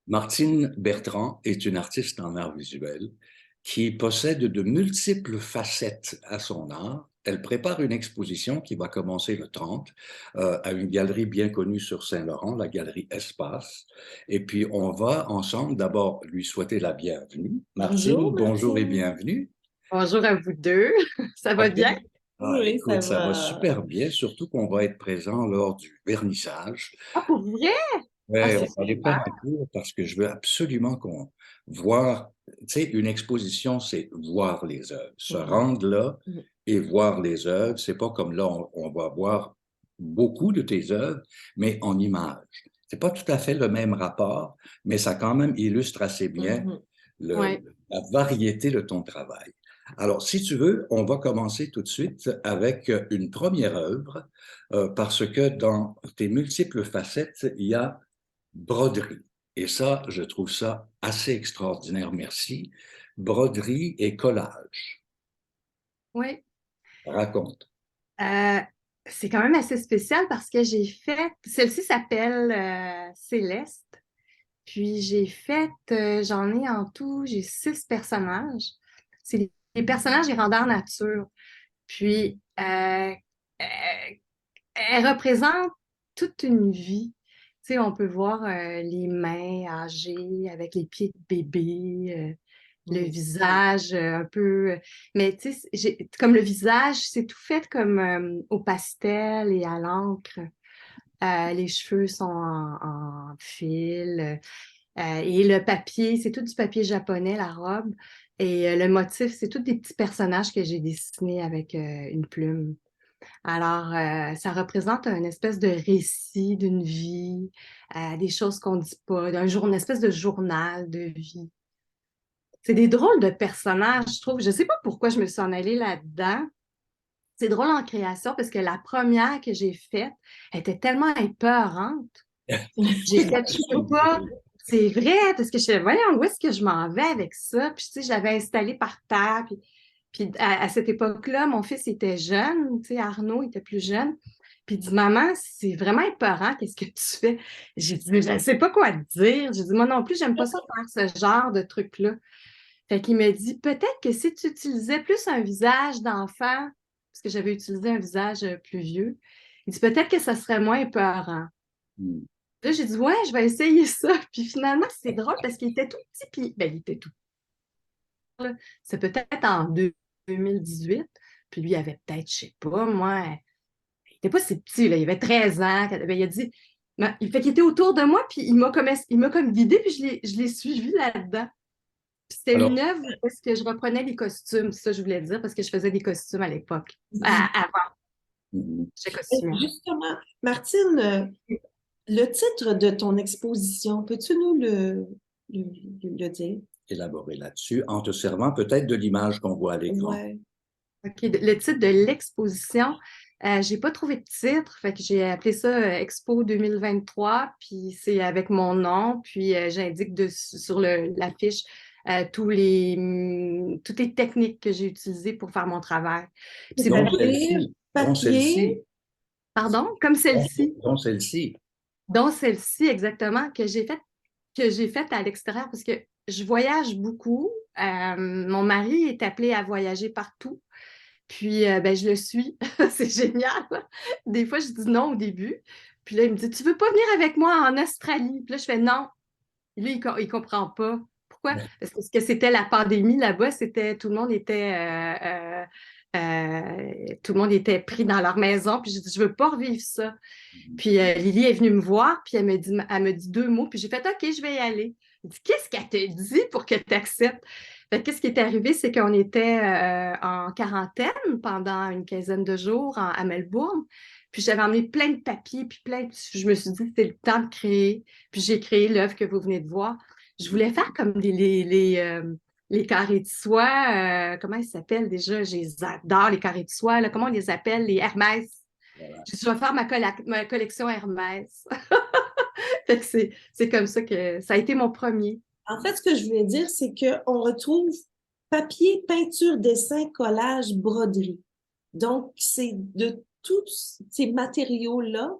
Martine Bertrand est une artiste en art visuel qui possède de multiples facettes à son art. Elle prépare une exposition qui va commencer le 30 à une galerie bien connue sur Saint-Laurent, la galerie Espace. Et puis, on va ensemble d'abord lui souhaiter la bienvenue. Martine, Bonjour bonjour et Martine. bienvenue. Bonjour à vous deux. Ça va OK. bien? Ah, Oui, ça écoute, ça va va. super bien, surtout qu'on va être présent lors du vernissage. Ah, pour vrai? Ah, Ouais, on c'est va aller faire super. un tour parce que je veux absolument qu'on voit, tu sais, une exposition, c'est voir les œuvres, se Mhm. rendre là Mhm. et voir les œuvres. C'est pas comme là, on va voir beaucoup de tes œuvres, mais en images. C'est pas tout à fait le même rapport, mais ça quand même illustre assez bien Mhm. le- Ouais. la variété de ton travail. Alors, si tu veux, on va commencer tout de suite avec une première œuvre, parce que dans tes multiples facettes, il y a broderie. Et ça, je trouve ça assez extraordinaire, merci. Broderie et collage. Ouais. Raconte. Euh, c'est quand même assez spécial parce que j'ai fait, celle-ci s'appelle Céleste. Puis j'ai fait, j'en ai en tout, j'ai 6 personnages. C'est les personnages grandeur nature. Puis elle représente toute une vie. Tu sais, on peut voir les mains âgées avec les pieds de bébé, le Mm. visage un peu. Mais tu sais, comme le visage, c'est tout fait comme au pastel et à l'encre. Les cheveux sont en fil. Et le papier, c'est tout du papier japonais, la robe. Et le motif, c'est tous des petits personnages que j'ai dessinés avec une plume. Alors, ça représente une espèce de récit d'une vie, des choses qu'on ne dit pas, une espèce de journal de vie. C'est des drôles de personnages, je trouve. Je ne sais pas pourquoi je me suis en allée là-dedans. C'est drôle en création parce que la première que j'ai faite était tellement épeurante. J'ai fait, je peux pas. C'est vrai, parce que je suis voyons, où est-ce que je m'en vais avec ça? Puis, tu sais, je l'avais installé par terre. Puis à cette époque-là, mon fils était jeune, tu sais, Arnaud était plus jeune. Puis il dit, Maman, c'est vraiment épeurant, qu'est-ce que tu fais? J'ai dit, je ne sais pas quoi te dire. J'ai dit, moi non plus, j'aime pas ça faire ce genre de truc-là. Fait qu'il me dit, peut-être que si tu utilisais plus un visage d'enfant, parce que j'avais utilisé un visage plus vieux, il dit, peut-être que ça serait moins épeurant. Là, j'ai dit, ouais, je vais essayer ça. Puis finalement, c'est drôle parce qu'il était tout petit. Puis, ben, il était tout petit, là. C'est peut-être en 2018. Puis lui, il avait peut-être, je sais pas, moi, il était pas si petit, là. Il avait 13 ans. Ben, il a dit, il fait qu'il était autour de moi. Puis il m'a comme guidé. Puis je l'ai suivi là-dedans. Puis c'était une Alors, œuvre parce que je reprenais les costumes. C'est ça que je voulais dire parce que je faisais des costumes à l'époque. Avant, mm, j'étais costumière. Justement, Martine, le titre de ton exposition, peux-tu nous le, le dire? élaborer là-dessus en te servant peut-être de l'image qu'on voit à l'écran. Ouais. OK. Le titre de l'exposition, j'ai pas trouvé de titre, fait que j'ai appelé ça Expo 2023, puis c'est avec mon nom, puis j'indique sur l'affiche toutes les techniques que j'ai utilisées pour faire mon travail. Puis c'est Donc beaucoup, C'est-à-dire celle-ci, donc papier. celle-ci, pardon, comme celle-ci, donc celle-ci. dont celle-ci exactement, que j'ai faite à l'extérieur parce que je voyage beaucoup. Mon mari est appelé à voyager partout. Puis, ben, je le suis. C'est génial. Des fois, je dis non au début. Puis là, il me dit, tu veux pas venir avec moi en Australie? Puis là, je fais non. Lui, il comprend pas. Pourquoi? Parce que c'était la pandémie là-bas. Tout le monde était, tout le monde était pris dans leur maison. Puis j'ai dit, je veux pas revivre ça. Puis Lily est venue me voir. Puis elle me dit 2 mots. Puis j'ai fait, OK, je vais y aller. Elle dit, qu'est-ce qu'elle te dit pour que tu acceptes? Qu'est-ce qui est arrivé, c'est qu'on était en quarantaine pendant une quinzaine de jours à Melbourne. Puis j'avais emmené plein de papiers, puis je me suis dit, c'était le temps de créer. Puis j'ai créé l'œuvre que vous venez de voir. Je voulais faire comme les carrés de soie. Comment ils s'appellent déjà? Je les adore, les carrés de soie. Là. Comment on les appelle? Les Hermès. Voilà. Je vais faire ma collection Hermès. Fait que c'est comme ça que ça a été mon premier. En fait, ce que je voulais dire, c'est qu'on retrouve papier, peinture, dessin, collage, broderie. Donc, c'est de tous ces matériaux-là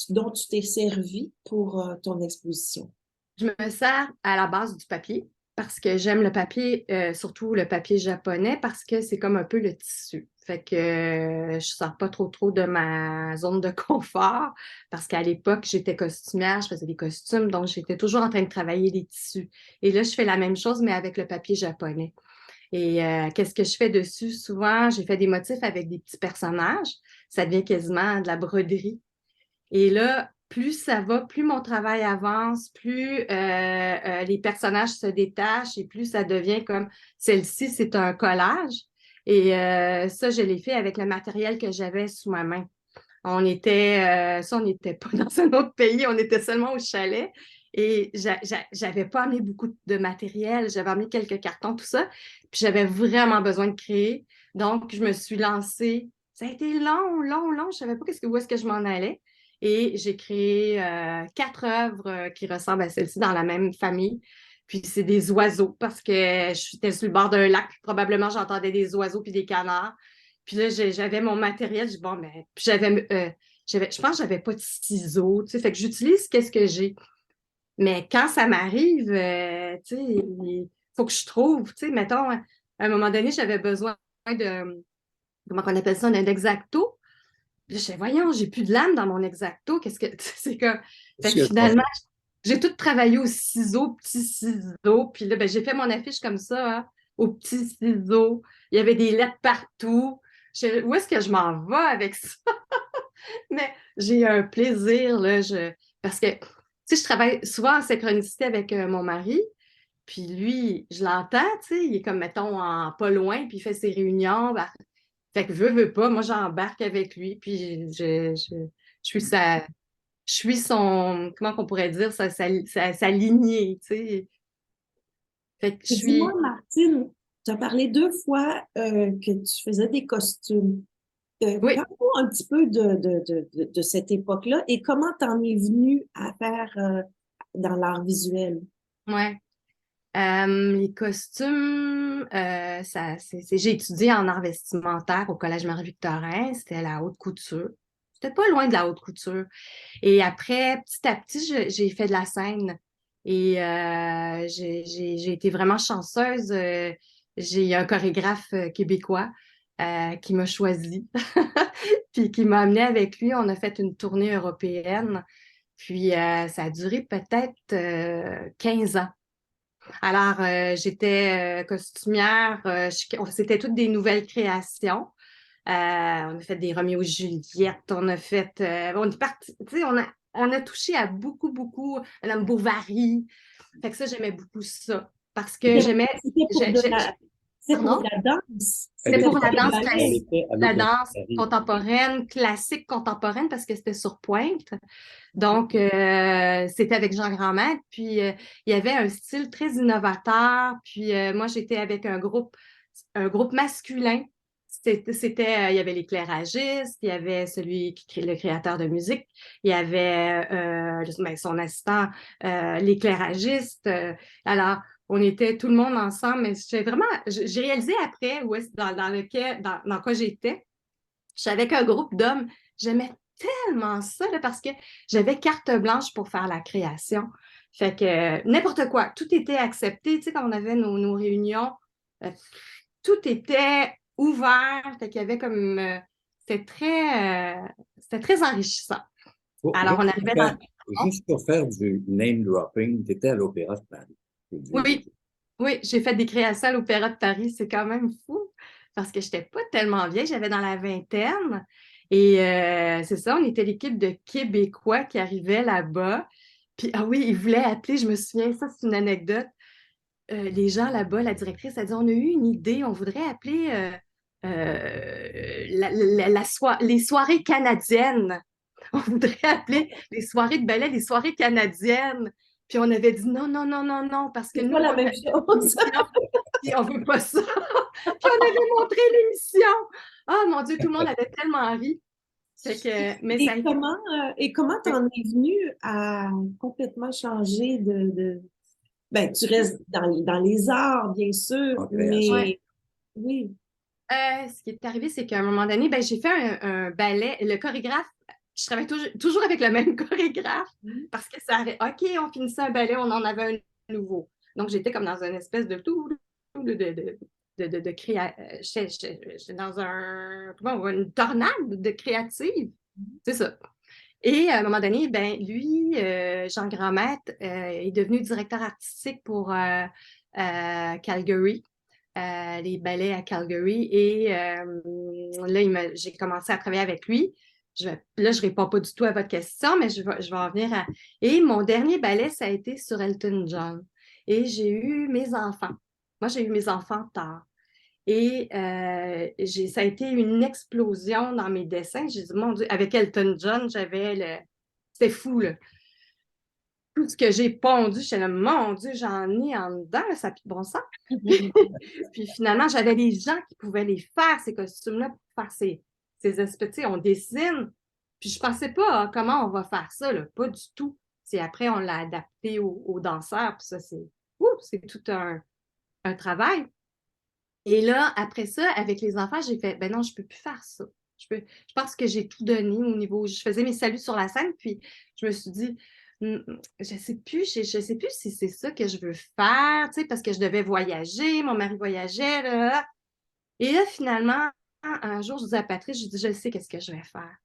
dont tu t'es servi pour ton exposition. je me sers à la base du papier parce que j'aime le papier, surtout le papier japonais, parce que c'est comme un peu le tissu. Fait que je ne sors pas trop de ma zone de confort parce qu'à l'époque, j'étais costumière, je faisais des costumes, donc j'étais toujours en train de travailler les tissus. Et là, je fais la même chose, mais avec le papier japonais. Et qu'est-ce que je fais dessus? Souvent, j'ai fait des motifs avec des petits personnages. Ça devient quasiment de la broderie. Et là, plus ça va, plus mon travail avance, plus les personnages se détachent et plus ça devient comme celle-ci, c'est un collage. Et ça, je l'ai fait avec le matériel que j'avais sous ma main. On n'était pas dans un autre pays, on était seulement au chalet. Et j'avais pas amené beaucoup de matériel, j'avais amené quelques cartons, tout ça. Puis j'avais vraiment besoin de créer. Donc, je me suis lancée. Ça a été long. Je savais pas où est-ce que je m'en allais. Et j'ai créé 4 œuvres qui ressemblent à celle-ci dans la même famille. Puis c'est des oiseaux parce que j'étais sur le bord d'un lac. Probablement, j'entendais des oiseaux puis des canards. Puis là, j'avais mon matériel. Je dis, bon, mais puis je pense que j'avais pas de ciseaux. Tu sais, fait que j'utilise qu'est-ce que j'ai. Mais quand ça m'arrive, tu sais, il faut que je trouve. Tu sais, mettons, à un moment donné, j'avais besoin de, comment on appelle ça, d'un exacto. Là, je disais, voyons, j'ai plus de lame dans mon exacto. Qu'est-ce que. C'est comme. Fait que finalement, j'ai tout travaillé au ciseau, petits ciseaux. Puis là, ben, j'ai fait mon affiche comme ça, hein, aux petits ciseaux. Il y avait des lettres partout. Où est-ce que je m'en vais avec ça? Mais j'ai un plaisir, là, parce que, tu sais, je travaille souvent en synchronicité avec mon mari. Puis lui, je l'entends, tu sais, il est comme, mettons, pas loin, puis il fait ses réunions. Ben, fait que veux pas, moi j'embarque avec lui, puis je suis son, comment qu'on pourrait dire, sa lignée, tu sais. Fait que je Dis-moi, suis, Martine, tu as parlé 2 fois que tu faisais des costumes. oui, Parle-moi un petit peu de cette époque-là et comment t'en es venue à faire dans l'art visuel? ouais. Les costumes, j'ai étudié en art vestimentaire au Collège Marie-Victorin, c'était la haute couture. C'était pas loin de la haute couture. Et après, petit à petit, j'ai fait de la scène. Et j'ai été vraiment chanceuse. J'ai un chorégraphe québécois qui m'a choisi, puis qui m'a amené avec lui. On a fait une tournée européenne. Puis ça a duré peut-être 15 ans. Alors, j'étais costumière. C'était toutes des nouvelles créations. On a fait des Roméo et Juliette, on a fait. On est parti, tu sais, on a touché à beaucoup, Madame Bovary. Fait que ça, j'aimais beaucoup ça. Parce que C'était j'aimais. c'était pour de la, c'est pour Pardon? de la danse. C'était Elle C'était pour était, pas la le danse elle ballet. classique, était à la l'Opéra danse de Paris. contemporaine, classique contemporaine, parce que c'était sur Pointe. Donc, c'était avec Jean Grandmaître. Puis, il y avait un style très innovateur. Puis, moi, j'étais avec un groupe masculin. Il y avait l'éclairagiste, il y avait celui le créateur de musique, il y avait son assistant, l'éclairagiste. Alors, on était tout le monde ensemble, mais j'ai réalisé après dans quoi j'étais. J'étais avec un groupe d'hommes. J'aimais tellement ça là, parce que j'avais carte blanche pour faire la création. Fait que n'importe quoi, tout était accepté. Tu sais, quand on avait nos réunions, euh, tout était ouvert. Fait qu'il y avait comme c'était très enrichissant. Alors, on Juste arrivait dans. juste pour faire du name dropping, tu étais à l'Opéra de Paris. Oui, oui, j'ai fait des créations à l'Opéra de Paris. C'est quand même fou parce que je n'étais pas tellement vieille. J'avais dans la vingtaine. Et c'est ça, on était l'équipe de Québécois qui arrivait là-bas. Puis, ah oui, ils voulaient appeler, je me souviens, ça, c'est une anecdote. Les gens là-bas, la directrice a dit, on a eu une idée, on voudrait appeler les soirées canadiennes. On voudrait appeler les soirées de ballet les soirées canadiennes. Puis on avait dit non, parce que C'est nous, pas la on même fait chose. l'émission, puis on veut pas ça. Puis on avait montré l'émission. Ah mon Dieu, tout le monde avait tellement ri. Fait que, mais ça a été. Et comment t'en es venu à complètement changer Ben, tu restes dans les arts, bien sûr, En création. Ouais. mais oui. Ce qui est arrivé, c'est qu'à un moment donné, ben, j'ai fait un ballet. Le chorégraphe Je travaille toujours avec le même chorégraphe parce que ça arrive. OK, on finissait un ballet, on en avait un nouveau. Donc, j'étais comme dans une espèce de j'étais dans une tornade de créative. C'est ça. Et à un moment donné, ben, lui, Jean Grandmaître, est devenu directeur artistique pour Calgary, les ballets à Calgary. Et là, j'ai commencé à travailler avec lui. Là, je ne réponds pas du tout à votre question, mais je vais en venir à... Et mon dernier ballet, ça a été sur Elton John. Et j'ai eu mes enfants. Moi, j'ai eu mes enfants tard. Et ça a été une explosion dans mes dessins. J'ai dit, mon Dieu, avec Elton John, c'était fou, là. Tout ce que j'ai pondu, j'étais là, mon Dieu, j'en ai en dedans, là, ça n'a plus de bon sens. Puis finalement, j'avais des gens qui pouvaient les faire, ces costumes-là, pour faire ces espèces, on dessine. Puis je ne pensais pas comment on va faire ça, là, pas du tout. C'est après, on l'a adapté aux danseurs, puis ça, c'est tout un travail. Et là, après ça, avec les enfants, j'ai fait, ben non, je ne peux plus faire ça. Je pense que j'ai tout donné au niveau, je faisais mes saluts sur la scène, puis je me suis dit, je ne sais plus si c'est ça que je veux faire, tu sais, parce que je devais voyager, mon mari voyageait, là. Et là, finalement, un jour, je dis à Patrice, je dis, je sais qu'est-ce que je vais faire.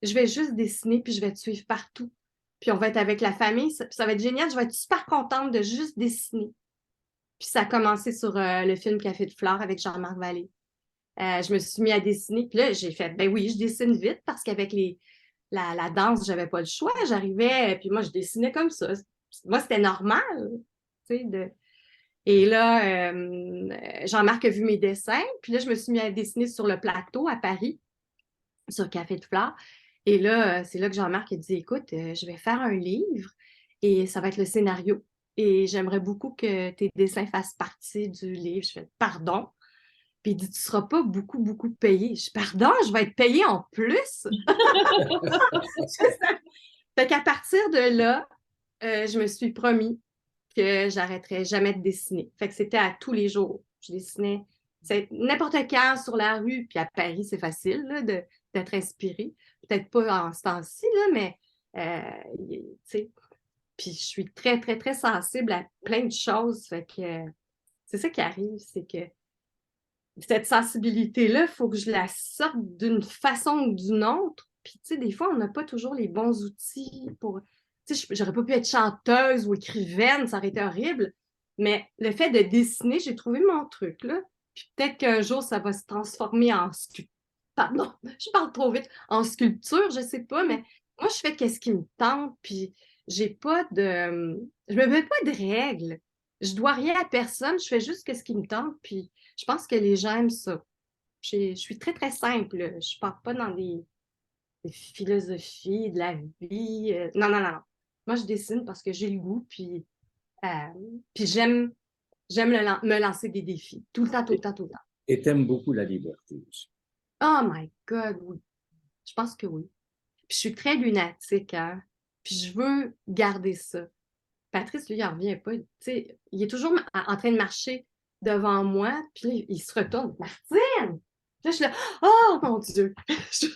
Je vais juste dessiner, puis je vais te suivre partout. Puis on va être avec la famille, ça va être génial, je vais être super contente de juste dessiner. Puis ça a commencé sur le film Café de fleurs avec Jean-Marc Vallée. Je me suis mis à dessiner. Puis là, j'ai fait, ben oui, je dessine vite parce qu'avec la danse, j'avais pas le choix. J'arrivais, puis moi, je dessinais comme ça. Moi, c'était normal. Tu sais, Et là, Jean-Marc a vu mes dessins. Puis là, je me suis mis à dessiner sur le plateau à Paris, sur Café de fleurs. Et là, c'est là que Jean-Marc a dit, écoute, je vais faire un livre et ça va être le scénario. Et j'aimerais beaucoup que tes dessins fassent partie du livre. Je fais, pardon. Puis il dit, tu ne seras pas beaucoup, beaucoup payé. Je dis, pardon, je vais être payée en plus. Fait qu'à partir de là, je me suis promis que j'arrêterais jamais de dessiner. Fait que c'était à tous les jours. Je dessinais n'importe quand sur la rue, puis à Paris, c'est facile là, d'être inspirée. Peut-être pas en ce temps-ci, là, mais tu sais. Puis je suis très, très, très sensible à plein de choses. Fait que c'est ça qui arrive, c'est que cette sensibilité-là, il faut que je la sorte d'une façon ou d'une autre. Puis, tu sais, des fois, on n'a pas toujours les bons outils pour... Tu sais, j'aurais pas pu être chanteuse ou écrivaine, ça aurait été horrible. Mais le fait de dessiner, j'ai trouvé mon truc, là. Puis peut-être qu'un jour, ça va se transformer en sculpture. Pardon, je parle trop vite. En sculpture, je sais pas, mais moi, je fais qu'est-ce qui me tente, puis j'ai pas de... Je me mets pas de règles. Je dois rien à personne, je fais juste ce qui me tente, puis je pense que les gens aiment ça. Je suis très, très simple. Je ne pars pas dans des philosophies de la vie. Non, non, non, non. Moi, je dessine parce que j'ai le goût, euh, puis me lancer des défis. Tout le temps, tout le temps, tout le temps. Et t'aimes beaucoup la liberté aussi. Oh my God, oui. Je pense que oui. Puis je suis très lunatique, hein. Puis je veux garder ça. Patrice, lui, il n'en revient pas. Tu sais, il est toujours en train de marcher devant moi, puis là, il se retourne. Martine! Puis là, je suis là, oh mon Dieu! Je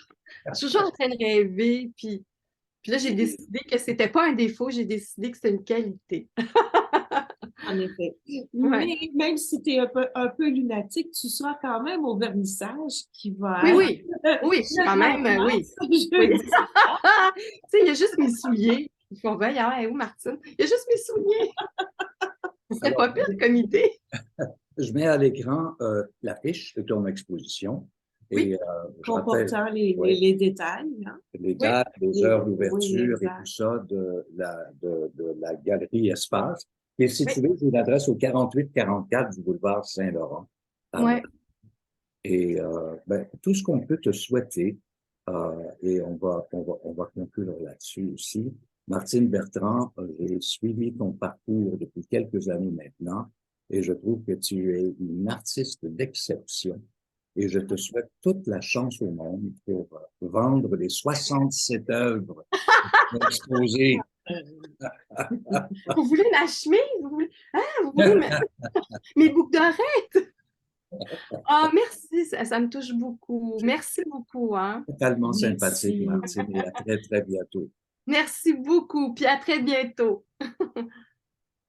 suis toujours en train de rêver, puis là, j'ai décidé que c'était pas un défaut, j'ai décidé que c'était une qualité. En effet. Ouais. Mais même si tu es un peu lunatique, tu seras quand même au vernissage qui va Oui, être... oui, je suis quand même, oui. Oui. Tu sais, il y a juste mes souliers. Ils font, voyons, elle est où Martine? Il y a juste mes souliers. C'était pas pire comme idée. Je mets à l'écran l'affiche de ton exposition. Et Oui. je rappelle Comportant les détails. Hein? les dates, les heures d'ouverture oui, et tout ça de la galerie Espace. Et si Oui. tu veux, j'ai une adresse au 4844 du boulevard Saint-Laurent. Ouais. Et ben, tout ce qu'on peut te souhaiter, et on va conclure là-dessus aussi. Martine Bertrand, j'ai suivi ton parcours depuis quelques années maintenant et je trouve que tu es une artiste d'exception. Et je te souhaite toute la chance au monde pour vendre les 67 œuvres exposées. Vous voulez ma chemise? Vous voulez mes boucles d'oreilles? Ah, merci, ça me touche beaucoup. Merci beaucoup, hein. Totalement sympathique, Merci. Martine, et à très, très bientôt. Merci beaucoup, puis à très bientôt.